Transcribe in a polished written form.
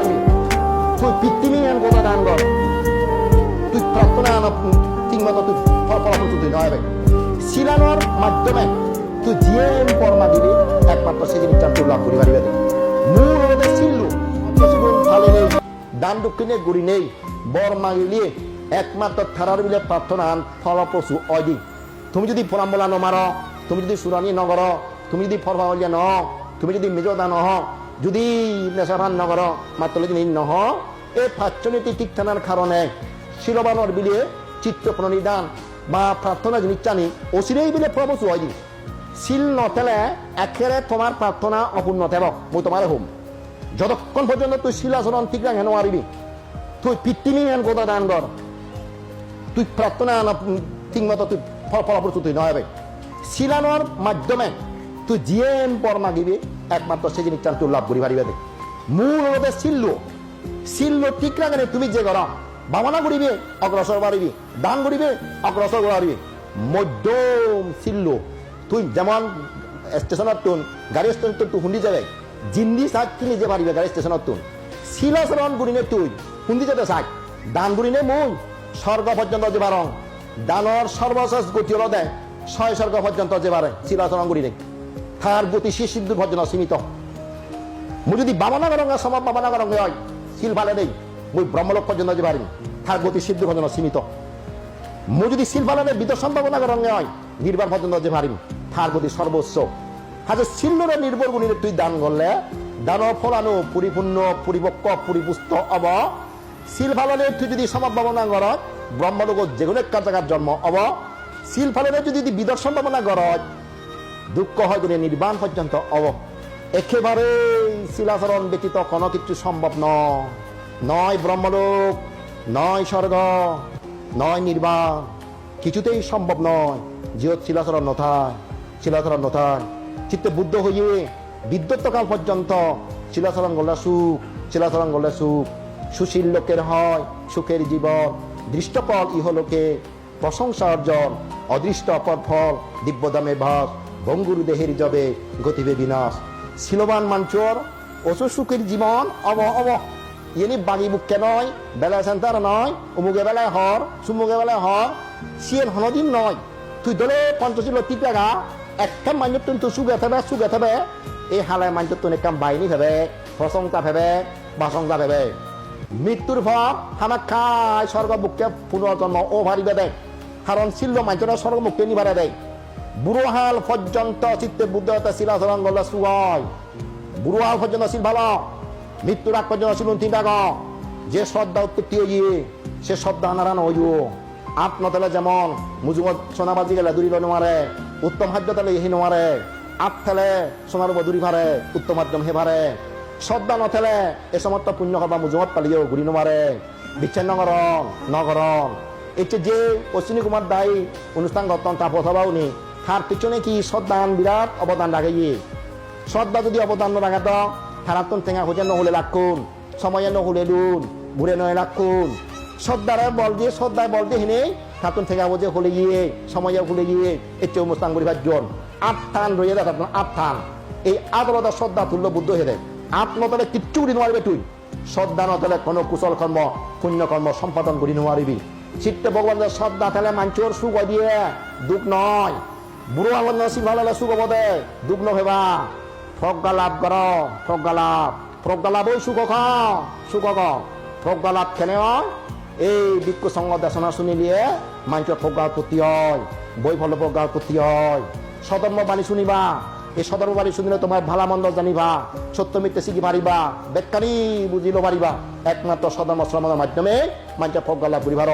পারবি তুই পৃথিবী কথা দান কর তুই প্রার্থনা ঠিক মতো তুই ফলাফল তুই নয় শিলানোর মাধ্যমে তুই জিএম পরমা দিবি একমাত্র সেই জিনিসটা তুই লাভ করি পারিবে মূল ওদের ছিল ফালে নেই দান দক্ষিণে গুড়ি নেই বর মাগিলিয়ে একমাত্র থারার বিলে প্রার্থনা ফলপ্রসূ অদি তুমি যদি পরাম্বলা নমার তুমি যদি সুরানি নগর তুমি যদি ফরফাউলিয়া ন তুমি যদি মেজদা নহ যদি নেশাভান নগর মাত্র যদি নহ এই ফাচ্চনীতি ঠিক থানার কারণে শিলবানর বিলে চিত্ত প্রণিদান বা প্রার্থনা জিনিস জানি অচিরেই বিলে ফলপ্রসূ অদি শিল নথেলে একেবারে তোমার প্রার্থনা অপূর্ণ থেব মই তোমার হোম যতক্ষণ পর্যন্ত তুই শিলাচরণ ঠিক রাখে নোৱাৰিবি তুই পৃথিবী কথা দান কর তুই প্রার্থনা ঠিক মতো তুই ফলপ্রসূ তুই নয় শিলানোর মাধ্যমে তুই জিএম পর মাগিবি একমাত্র সেই জিনিসটা তুই লাভ করি পারিবে মূল হতে শিল্ল ঠিক রাখে তুমি যে কর ভাবনা করিবে অগ্রসর পারিবি দান করিবে অগ্রসর পারিবি মধ্যম শিল্ল তুই যেমন স্টেশনের তুন গাড়ি স্টেশন তুই শুনি যাবে জিন্দি শাক কিনে যে পারিবে গাড়ি স্টেশনের তুন শিলাচরণ গুড়িনে তুই শুনি যেতে শাক দান গুড়িনে মই স্বর্গ পর্যন্ত যে বারং দানর সর্বশেষ গতি হল দেয় 6 স্বর্গ পর্যন্ত যে বারে শিলাচরণ গুড়ি নেই তার গতি সিদ্ধ পর্যন্ত সীমিত মই যদি বামনা করঙ্গা সমাপ বামনা করঙ্গে হয় শিল ফালে নেই মই ব্রহ্মলোক পর্যন্ত যে পারিনি তার গতি সিদ্ধ পর্যন্ত সীমিত মই যদি শিল ফালে নেই বিত সম্ভাবনা করঙ্গে হয় নির্বাণ পর্যন্ত যে পারিনি তার গতি সর্বোচ্চ হাজার শিল্লরে নির্ভর গুণিরে তুই দান করলে দান ফলানো পরিপূর্ণ পরিপক্ক পরিপুষ্ট অব শিল ফালনে তুই যদি সমাপ ভাবনা কর ব্রহ্মলোক যে কোনো একটা জায়গার জন্ম অব শিল ফালনে যদি বিদর সম্ভাবনা কর দুঃখ হয় গুণে নির্বাণ পর্যন্ত অব একেবারে শিলাচরণ ব্যতীত কোনো কিছু সম্ভব নয় ব্রহ্মলোক নয় স্বর্গ নয় নির্বাণ কিছুতেই সম্ভব নয় জিয়ত শিলাচরণ নথায় চিত্তে বুদ্ধ হইয়ে বিদ্যুৎকাল পর্যন্ত শিলাচরণ গলে সুখ সুশীল লোকের হয় সুখের জীবন দৃষ্টফল ইহলোকে প্রশংসা অর্জন অদৃষ্ট অপর ফল দিব্যদামে ভাস ভঙ্গুরু দেহের জবে গতিবে বিনাশ শিলবান মাঞ্চর অসু সুখের জীবন অব ইনি বাগি বুককে নয় বেলায় সেন্টার নয় অমুকে বেলায় হর সুমুকে বেলায় হর সিয়ের হনদিন নয় তুই দলে পঞ্চশীল টিকা একটা মানুষ তুই সুগে থাকবে এই হালায় মানুষ তুই একটা বাইনি ভেবে প্রশংসা ভেবে বাসংসা ভেবে মৃত্যুর পর হামাক খায় স্বর্গমুখে পুনর্জন্ম ও ভারিবে দেয় কারণ শিল্য মানুষরা স্বর্গমুখে নিবারে দেয় বুড়োহাল পর্যন্ত চিত্তে বুদ্ধ শিলাচরণ গলে সুয় বুড়োহাল পর্যন্ত শিল ভালো মৃত্যুর আগ পর্যন্ত শিলুন তিনটা যে শ্রদ্ধা উৎপত্তি হইয়ে সে শ্রদ্ধা নারায়ণ হইও আট নতলে যেমন মুজুমত সোনাবাজি গেলে দূরি নোয়ারে উত্তম খাদ্য তালে হি নোয়ারে আট ফেলে সোনার দূরি ভারে উত্তম মাধ্যম হে ভারে শ্রদ্ধা নথেলে এ সমস্ত পুণ্য করবা মুজুমত পালিও ঘুরি নোয়ারে বিচ্ছিন্ন নগরণ এতে যে অশ্বিনী কুমার দায়ী অনুষ্ঠান গঠন তা পথাবাও নি তার পিছনে কি শ্রদ্ধান বিরাট অবদান রাখে শ্রদ্ধা যদি অবদান রাখা তো থানাতন টেঙা খুঁজে নহলে লাগুন সময়ে নহলে লুন ঘুরে নয় লাগুন শ্রদ্ধারে বল দিয়ে হেনে থাতুন ঠেঙা বোঝে হলে গিয়ে সময়ে হলে গিয়ে এতে অনুষ্ঠান করি জন 8 থান রয়ে দেয় 8 থান এই আদালতা শ্রদ্ধা তুল্য বুদ্ধ হেরে আট নতলে কিচ্ছু করি নোৱাৰিবি তুই শ্রদ্ধা নতলে কোনো কুশল কর্ম পুণ্য কর্ম সম্পাদন করি নোৱাৰিবি চিত্তে ভগবানের শ্রদ্ধা থেলে মানুষের সুখ দিয়ে দুঃখ নয় বুড়ো আনন্দ শিব ভালো সুখ হব দে দুঃখ নভেবা প্রজ্ঞা লাভ কর প্রজ্ঞা লাভ ওই সুখ প্রজ্ঞা লাভ কেনে হয় এই বিক্ষু সঙ্গ দেশনা শুনিলিয়ে মানুষের প্রজ্ঞার প্রতি হয় বই ফল প্রজ্ঞার প্রতি হয় সধর্ম বাণী শুনিবা এই সধর্ম বাণী শুনিলে তোমার ভালা মন্দ জানিবা সত্য মিথ্যে শিখি পারিবা বেকারি বুঝিল পারিবা একমাত্র সধর্ম শ্রমণের মাধ্যমে মানুষের প্রজ্ঞা লাভ করিবার